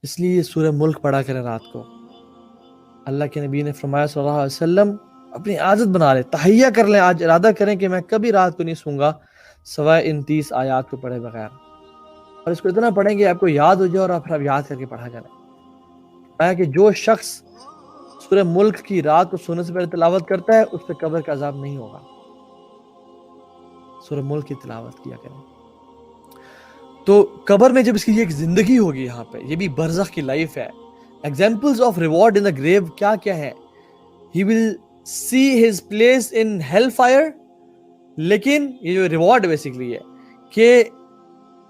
اس لیے یہ سورہ ملک پڑھا کریں رات کو. اللہ کے نبی نے فرمایا صلی اللہ علیہ وسلم اپنی عادت بنا لیں, تہیہ کر لیں, آج ارادہ کریں کہ میں کبھی رات کو نہیں سوں گا سوائے ان 30 آیات کو پڑھے بغیر, اور اس کو اتنا پڑھیں کہ آپ کو یاد ہو جائے اور پھر آپ یاد کر کے پڑھا کریں. فرمایا کہ جو شخص سورہ ملک کی رات کو سونے سے پہلے تلاوت کرتا ہے اس پہ قبر کا عذاب نہیں ہوگا. سورہ ملک کی تلاوت کیا کریں. تو قبر میں جب اس کی یہ ایک زندگی ہوگی, یہاں پہ یہ بھی برزخ کی لائف ہے. Examples of reward in the grave کیا کیا ہے؟ He will see his place in hell fire, لیکن یہ جو ریوارڈ بیسکلی ہے کہ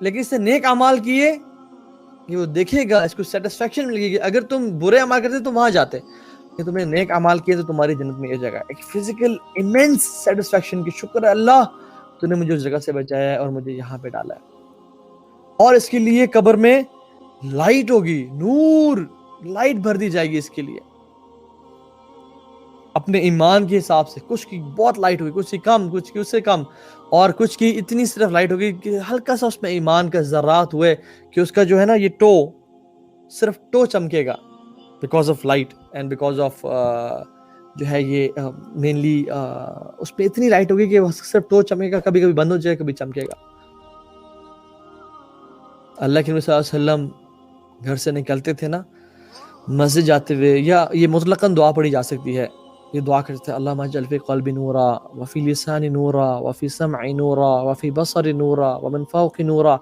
لیکن اس نے نیک اعمال کیے, یہ وہ دیکھے گا, اس کو سیٹسفیکشن ملے گی. اگر تم برے اعمال کرتے تو وہاں جاتے, کہ تم نے نیک اعمال کیے تو تمہاری جنت میں یہ جگہ, ایک فزیکل ایمنس سیٹسفیکشن کی شکر ہے اللہ تو نے مجھے اس جگہ سے بچایا ہے اور مجھے یہاں پہ ڈالا ہے. اور اس کے لیے قبر میں لائٹ ہوگی, نور, لائٹ بھر دی جائے گی اس کے لیے اپنے ایمان کے حساب سے. کچھ کی بہت لائٹ ہوگی, کچھ کی کم, کچھ کی اس سے کم, اور کچھ کی اتنی صرف لائٹ ہوگی کہ ہلکا سا اس میں ایمان کا ذرات ہوئے کہ اس کا جو ہے نا یہ ٹو, صرف ٹو چمکے گا because of light and because of جو ہے یہ مینلی اس پہ اتنی لائٹ ہوگی کہ وہ صرف ٹو چمکے گا, کبھی کبھی بند ہو جائے, کبھی چمکے گا. اللہ کے نبی صلی اللہ علیہ وسلم گھر سے نکلتے تھے نا مسجد جاتے ہوئے, یا یہ مطلقاً دعا پڑھی جا سکتی ہے, یہ دعا کرتے تھے اللہم اجعل فی قلبی نورا وفی لسانی نورا وفی سمعی نورا وفی بصری نورا ومن فوق نورا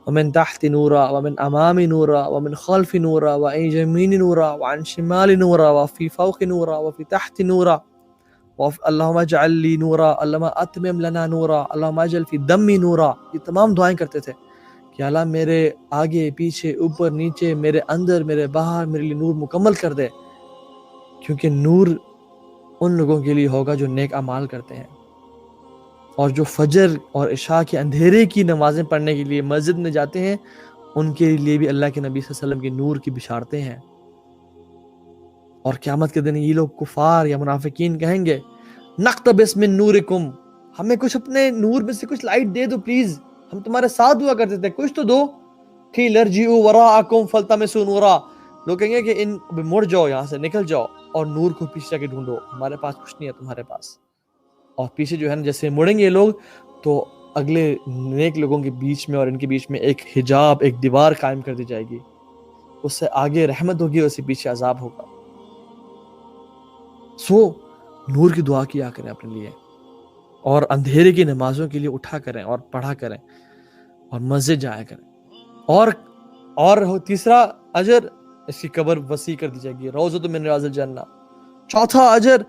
ومن تحت نورا ومن امام نورا ومن خلف نورا وعن یمین نورا وعن شمال نورا وفی فوق نورا وفی تحت نورا اللہم اجعل لی نورا اللہم اتمم لنا نورا اللہم اجعل فی دمی نورا. یہ تمام دعائیں کرتے تھے کہ اللہ میرے آگے پیچھے اوپر نیچے میرے اندر میرے باہر میرے لیے نور مکمل کر دے, کیونکہ نور ان لوگوں کے لیے ہوگا جو نیک اعمال کرتے ہیں, اور جو فجر اور عشاء کے اندھیرے کی نمازیں پڑھنے کے لیے مسجد میں جاتے ہیں ان کے لیے بھی اللہ کے نبی صلی اللہ علیہ وسلم کی نور کی بشارتیں ہیں. اور قیامت کے دن یہ لوگ کفار یا منافقین کہیں گے نقتبس من نورکم, ہمیں کچھ اپنے نور میں سے کچھ لائٹ دے دو پلیز, ہم تمہارے ساتھ ہوا کرتے تھے, کچھ تو دو. قیل ارجعوا وراءکم فالتمسوا نورا, لوگ کہیں گے کہ مڑ جاؤ, یہاں سے نکل جاؤ اور نور کو پیچھے جا کے ڈھونڈو, ہمارے پاس کچھ نہیں ہے تمہارے پاس. اور پیچھے جو ہے نا جیسے مڑیں گے یہ لوگ تو اگلے نیک لوگوں کے بیچ میں اور ان کے بیچ میں ایک حجاب, ایک دیوار قائم کر دی جائے گی, اس سے آگے رحمت ہوگی اور اس سے پیچھے عذاب ہوگا. سو نور کی دعا کیا کریں اپنے لیے, اور اندھیرے کی نمازوں کے لیے اٹھا کریں اور پڑھا کریں, اور مسجد جایا کریں. اور تیسرا اجر اس کی قبر وسیع کر دی جائے گی, روضۃ من ریاض الجنہ. چوتھا اجر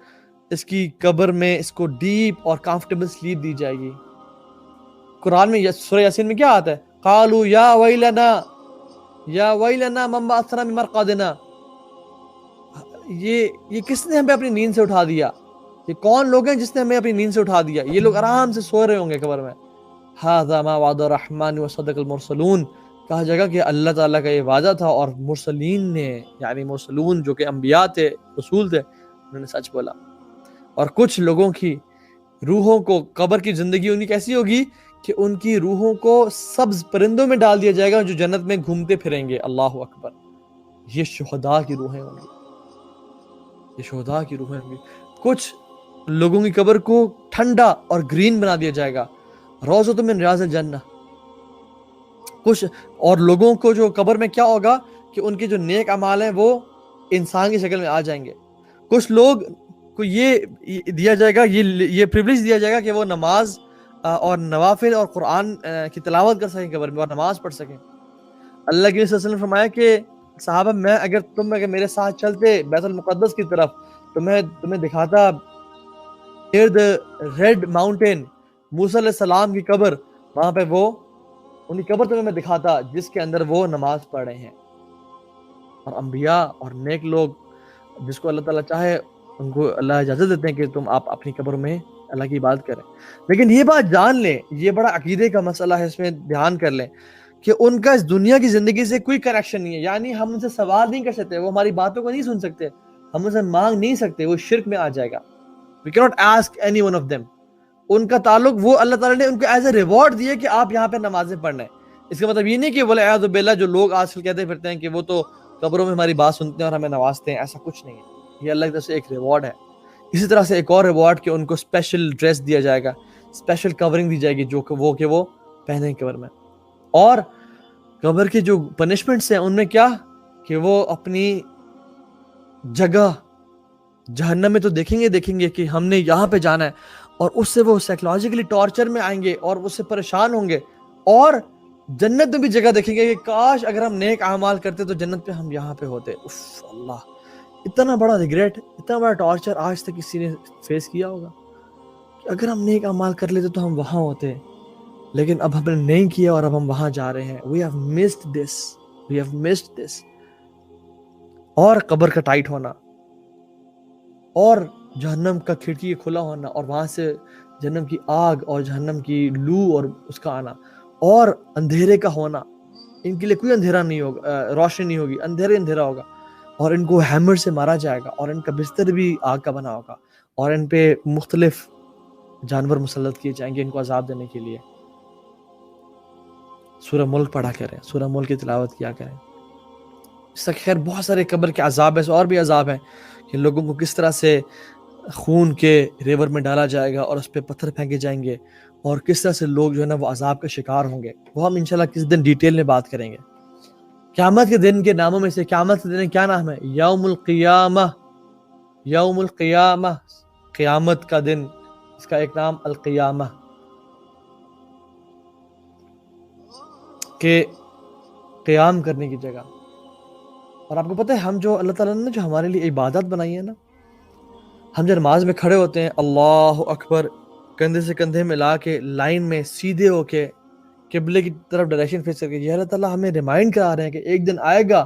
اس کی قبر میں اس کو ڈیپ اور کمفرٹیبل سلیپ دی جائے گی. قرآن میں سورہ یاسین میں کیا آتا ہے؟ قالوا یا ویلنا من بعثنا من مرقدنا, یہ کس نے ہمیں اپنی نیند سے اٹھا دیا, یہ کون لوگ ہیں جس نے ہمیں اپنی نیند سے اٹھا دیا. یہ لوگ آرام سے سو رہے ہوں گے قبر میں. ھذا ما وعد الرحمن وصدق المرسلون, کہا جائے گا کہ اللہ تعالیٰ کا یہ وعدہ تھا اور مرسلین نے, یعنی مرسلون جو کہ انبیاء تھے, رسول تھے, انہوں نے سچ بولا. اور کچھ لوگوں کی روحوں کو قبر کی زندگی ان کی کیسی ہوگی کہ ان کی روحوں کو سبز پرندوں میں ڈال دیا جائے گا جو جنت میں گھومتے پھریں گے. اللہ اکبر, یہ شہداء کی روحیں ہوں گی, یہ شہداء کی روحیں ہوں گی. کچھ لوگوں کی قبر کو ٹھنڈا اور گرین بنا دیا جائے گا, روضۃ من ریاض الجنہ. کچھ اور لوگوں کو جو قبر میں کیا ہوگا کہ ان کے جو نیک اعمال ہیں وہ انسان کی شکل میں آ جائیں گے. کچھ لوگ کو یہ دیا جائے گا, یہ پریویلیج دیا جائے گا کہ وہ نماز اور نوافل اور قرآن کی تلاوت کر سکیں قبر میں اور نماز پڑھ سکیں. اللہ کے رسول نے فرمایا کہ صحابہ تم اگر میرے ساتھ چلتے بیت المقدس کی طرف تو میں تمہیں دکھاتا ریڈ ماؤنٹین, موسیٰ علیہ السلام کی قبر, وہاں پہ وہ ان کی قبر تمہیں میں دکھاتا جس کے اندر وہ نماز پڑھ رہے ہیں. اور انبیاء اور نیک لوگ جس کو اللہ تعالیٰ چاہے ان کو اللہ اجازت دیتے ہیں کہ تم آپ اپنی قبر میں اللہ کی عبادت کریں. لیکن یہ بات جان لیں, یہ بڑا عقیدے کا مسئلہ ہے, اس میں دھیان کر لیں کہ ان کا اس دنیا کی زندگی سے کوئی کنیکشن نہیں ہے. یعنی ہم ان سے سوال نہیں کر سکتے, وہ ہماری باتوں کو نہیں سن سکتے, ہم ان سے مانگ نہیں سکتے, وہ شرک میں آ جائے گا. We cannot ask any one of them. ان کا تعلق وہ اللہ تعالیٰ نے ان کو ایز اے ریوارڈ دیے کہ آپ یہاں پہ نمازیں پڑھنا ہے, اس کا مطلب یہ نہیں کہ بولے اعوذ باللہ جو لوگ آج کل کہتے پھرتے ہیں کہ وہ تو قبروں میں ہماری بات سنتے ہیں اور ہمیں نوازتے ہیں، ایسا کچھ نہیں ہے، یہ اللہ کی طرف سے ایک ریوارڈ ہے۔ اسی طرح سے ایک اور ریوارڈ کہ ان کو اسپیشل ڈریس دیا جائے گا، اسپیشل کورنگ دی جائے گی جو کہ وہ پہنیں قبر میں۔ اور قبر کی جو پنشمنٹس ہیں ان میں کیا کہ وہ اپنی جگہ جہنم میں تو دیکھیں گے کہ ہم نے یہاں پہ جانا ہے، اور اس سے وہ سائیکولوجیکلی ٹارچر میں آئیں گے اور اس سے پریشان ہوں گے، اور جنت میں بھی جگہ دیکھیں گے کہ کاش اگر ہم نیک اعمال کرتے تو جنت پہ ہم یہاں پہ ہوتے۔ اف اللہ، اتنا بڑا ریگریٹ، اتنا بڑا ٹارچر آج تک کسی نے فیس کیا ہوگا کہ اگر ہم نیک اعمال کر لیتے تو ہم وہاں ہوتے، لیکن اب ہم نے نہیں کیا اور اب ہم وہاں جا رہے ہیں۔ we have missed this۔ اور قبر کا ٹائٹ ہونا، اور جہنم کا کھڑکی کھلا ہونا، اور وہاں سے جہنم کی آگ اور جہنم کی لو اور اس کا آنا، اور اندھیرے کا ہونا، ان کے لیے کوئی اندھیرا نہیں ہوگا، روشنی نہیں ہوگی، اندھیرا ہوگا، اور ان کو ہیمر سے مارا جائے گا، اور ان کا بستر بھی آگ کا بنا ہوگا، اور ان پہ مختلف جانور مسلط کیے جائیں گے ان کو عذاب دینے کے لیے۔ سورہ ملک پڑھا کریں، سورہ ملک کی تلاوت کیا کریں۔ اس طرح خیر بہت سارے قبر کے عذاب ہیں، اور بھی عذاب ہیں کہ لوگوں کو کس طرح سے خون کے ریور میں ڈالا جائے گا اور اس پہ پتھر پھینکے جائیں گے، اور کس طرح سے لوگ جو ہے نا وہ عذاب کا شکار ہوں گے، وہ ہم انشاءاللہ کسی دن ڈیٹیل میں بات کریں گے۔ قیامت کے دن کے ناموں میں سے قیامت کے دن کیا نام ہے؟ یوم القیامہ، یوم القیامہ، قیامت کا دن، اس کا ایک نام القیامہ، کہ قیام کرنے کی جگہ۔ اور آپ کو پتہ ہے ہم جو اللہ تعالیٰ نے جو ہمارے لیے عبادت بنائی ہے نا، ہم جب نماز میں کھڑے ہوتے ہیں اللہ اکبر کندھے سے کندھے ملا کے لائن میں سیدھے ہو کے قبلے کی طرف ڈائریکشن فیس کر کے، یہ اللہ تعالیٰ ہمیں ریمائنڈ کرا رہے ہیں کہ ایک دن آئے گا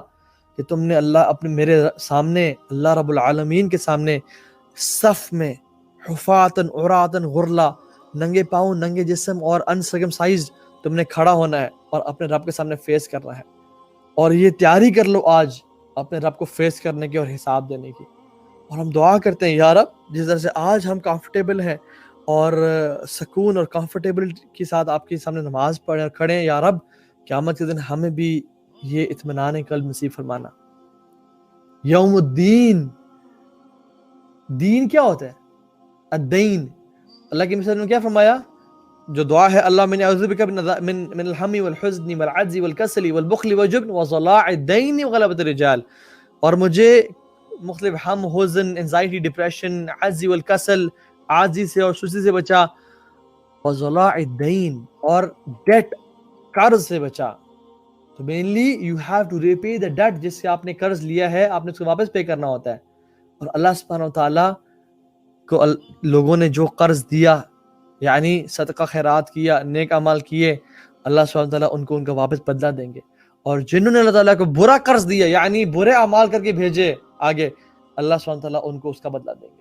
کہ تم نے اللہ اپنے میرے سامنے، اللہ رب العالمین کے سامنے صف میں حفاتن عراتن غرلا، ننگے پاؤں ننگے جسم اور انسرکمسائزڈ تم نے کھڑا ہونا ہے اور اپنے رب کے سامنے فیس کرنا ہے، اور یہ تیاری کر لو آج اپنے رب کو فیس کرنے کی اور حساب دینے کی۔ اور ہم دعا کرتے ہیں یا رب جس طرح سے آج ہم کمفرٹیبل ہیں اور سکون اور کمفرٹیبل کے ساتھ آپ کے سامنے نماز پڑھیں اور کھڑے ہیں، یا رب قیامت کے دن ہمیں بھی یہ اطمینان قلب نصیب فرمانا۔ یوم الدین، دین کیا ہوتا ہے؟ الدین، اللہ کی مثال نے کیا فرمایا؟ جو دعا ہے اللہ من اعوذ بک من الہم والحزن والعجز والکسل والبخل والجبن وصلاع الدین وغلبۃ الرجال، اور مجھے مختلف ہم، حزن، انزائٹی، ڈپریشن، عجز والکسل، عاجزی سے اور سستی سے بچا، وصلاع الدین، اور ڈیٹ، قرض سے بچا۔ تو mainly you have to repay the debt, جس سے آپ نے قرض لیا ہے آپ نے اس کو واپس پے کرنا ہوتا ہے۔ اور اللہ سبحانہ وتعالیٰ کو لوگوں نے جو قرض دیا، یعنی صدقہ خیرات کیا، نیک اعمال کیے، اللہ سبحانہ وتعالیٰ ان کو ان کا واپس بدلہ دیں گے۔ اور جنہوں نے اللہ تعالیٰ کو برا قرض دیا، یعنی برے اعمال کر کے بھیجے آگے، اللہ سبحانہ وتعالیٰ ان کو اس کا بدلہ دیں گے۔